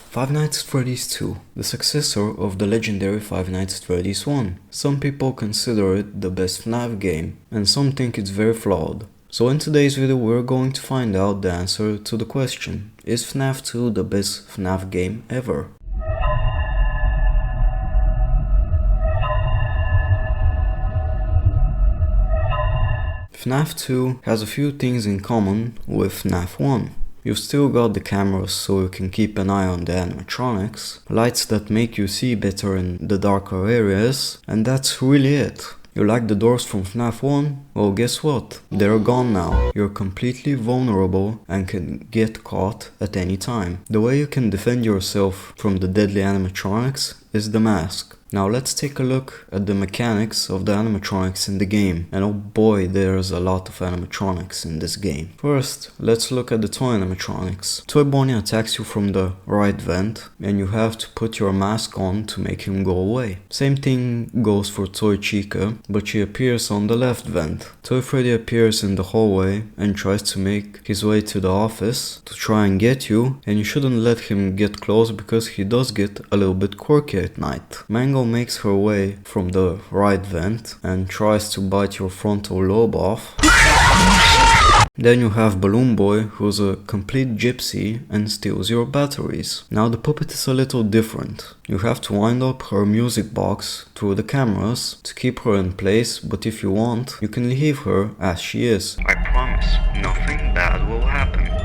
Five Nights at Freddy's 2, the successor of the legendary Five Nights at Freddy's 1. Some people consider it the best FNAF game, and some think it's very flawed. So in today's video we're going to find out the answer to the question, is FNAF 2 the best FNAF game ever? FNAF 2 has a few things in common with FNAF 1. You've still got the cameras so you can keep an eye on the animatronics, lights that make you see better in the darker areas, and that's really it. You like the doors from FNAF 1? Well, guess what? They're gone now. You're completely vulnerable and can get caught at any time. The way you can defend yourself from the deadly animatronics is the mask. Now let's take a look at the mechanics of the animatronics in the game. And oh boy, there's a lot of animatronics in this game. First, let's look at the toy animatronics. Toy Bonnie attacks you from the right vent, and you have to put your mask on to make him go away. Same thing goes for Toy Chica, but she appears on the left vent. Toy Freddy appears in the hallway and tries to make his way to the office to try and get you, and you shouldn't let him get close because he does get a little bit quirky at night. Mango makes her way from the right vent and tries to bite your frontal lobe off. Then you have Balloon Boy, who's a complete gypsy and steals your batteries. Now the puppet is a little different. You have to wind up her music box through the cameras to keep her in place, but if you want, you can leave her as she is. I promise, nothing bad will happen.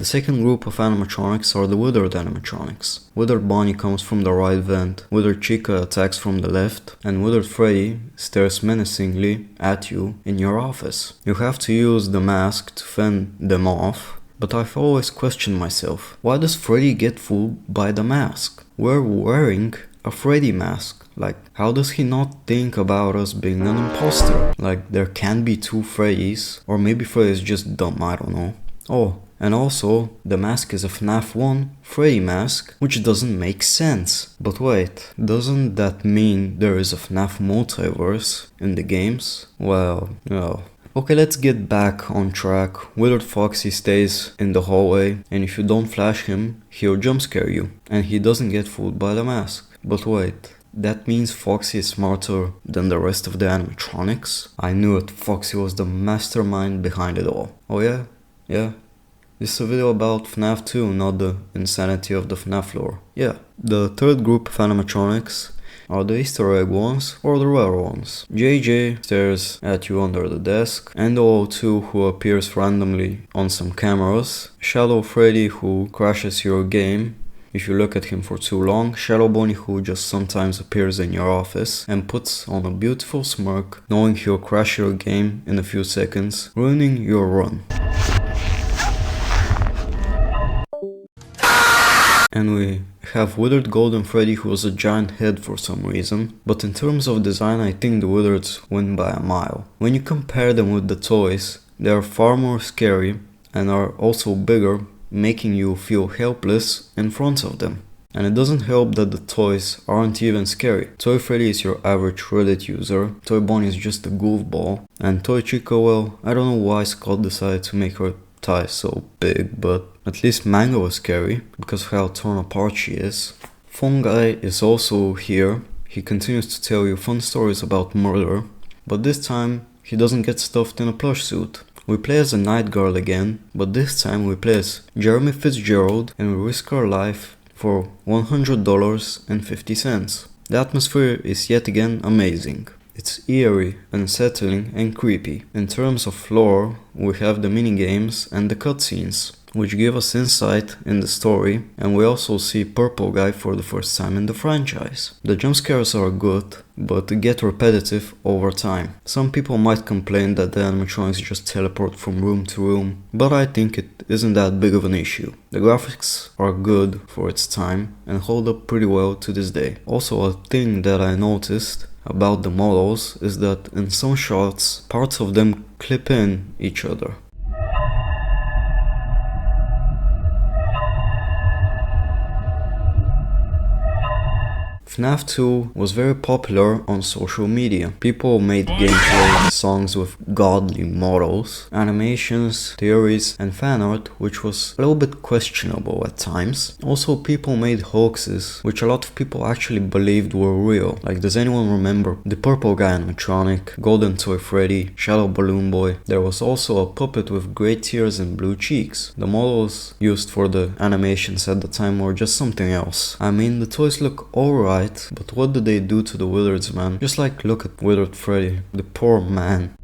The second group of animatronics are the Withered animatronics. Withered Bonnie comes from the right vent, Withered Chica attacks from the left, and Withered Freddy stares menacingly at you in your office. You have to use the mask to fend them off, but I've always questioned myself, why does Freddy get fooled by the mask? We're wearing a Freddy mask. Like, how does he not think about us being an imposter? Like, there can be two Freddys, or maybe Freddy is just dumb, I don't know. Oh, and also, the mask is a FNAF 1 Freddy mask, which doesn't make sense. But wait, doesn't that mean there is a FNAF multiverse in the games? Well, no. Okay, let's get back on track. Withered Foxy stays in the hallway, and if you don't flash him, he'll jump scare you, and he doesn't get fooled by the mask. But wait, that means Foxy is smarter than the rest of the animatronics? I knew it, Foxy was the mastermind behind it all. Oh yeah? Yeah? This is a video about FNAF 2, not the insanity of the FNAF lore. Yeah. The third group of animatronics are the Easter egg ones or the rare ones. JJ stares at you under the desk, and the O2 who appears randomly on some cameras, Shadow Freddy who crashes your game if you look at him for too long, Shadow Bonnie who just sometimes appears in your office and puts on a beautiful smirk knowing he'll crash your game in a few seconds, ruining your run. And we have Withered Golden Freddy who has a giant head for some reason, but in terms of design I think the Withereds win by a mile. When you compare them with the toys, they are far more scary and are also bigger, making you feel helpless in front of them. And it doesn't help that the toys aren't even scary. Toy Freddy is your average Reddit user, Toy Bonnie is just a goofball, and Toy Chica, well, I don't know why Scott decided to make her tie so big, but at least Mango is scary because of how torn apart she is. Phone Guy is also here. He continues to tell you fun stories about murder, but this time he doesn't get stuffed in a plush suit. We play as a night girl again, but this time we play as Jeremy Fitzgerald and we risk our life for $100.50. The atmosphere is yet again amazing. It's eerie, unsettling and creepy. In terms of lore, we have the minigames and the cutscenes, which give us insight in the story, and we also see Purple Guy for the first time in the franchise. The jump scares are good, but get repetitive over time. Some people might complain that the animatronics just teleport from room to room, but I think it isn't that big of an issue. The graphics are good for its time and hold up pretty well to this day. Also, a thing that I noticed about the models is that in some shots, parts of them clip in each other. FNAF 2 was very popular on social media. People made gameplay songs with godly mottos, animations, theories, and fan art, which was a little bit questionable at times. Also, people made hoaxes, which a lot of people actually believed were real. Like, does anyone remember the purple guy animatronic, Golden Toy Freddy, Shadow Balloon Boy? There was also a puppet with gray tears and blue cheeks. The models used for the animations at the time were just something else. I mean, the toys look alright, but what did they do to the Withereds, man? Just like, look at Withered Freddy, the poor man.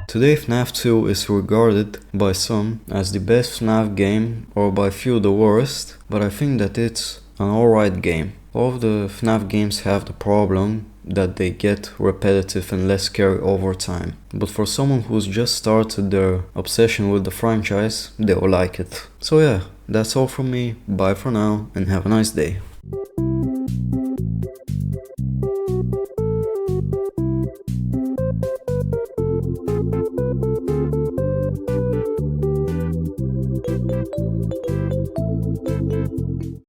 Today FNAF 2 is regarded by some as the best FNAF game, or by few the worst, but I think that it's an alright game. All of the FNAF games have the problem that they get repetitive and less scary over time. But for someone who's just started their obsession with the franchise, they'll like it. So yeah, that's all from me. Bye for now and have a nice day.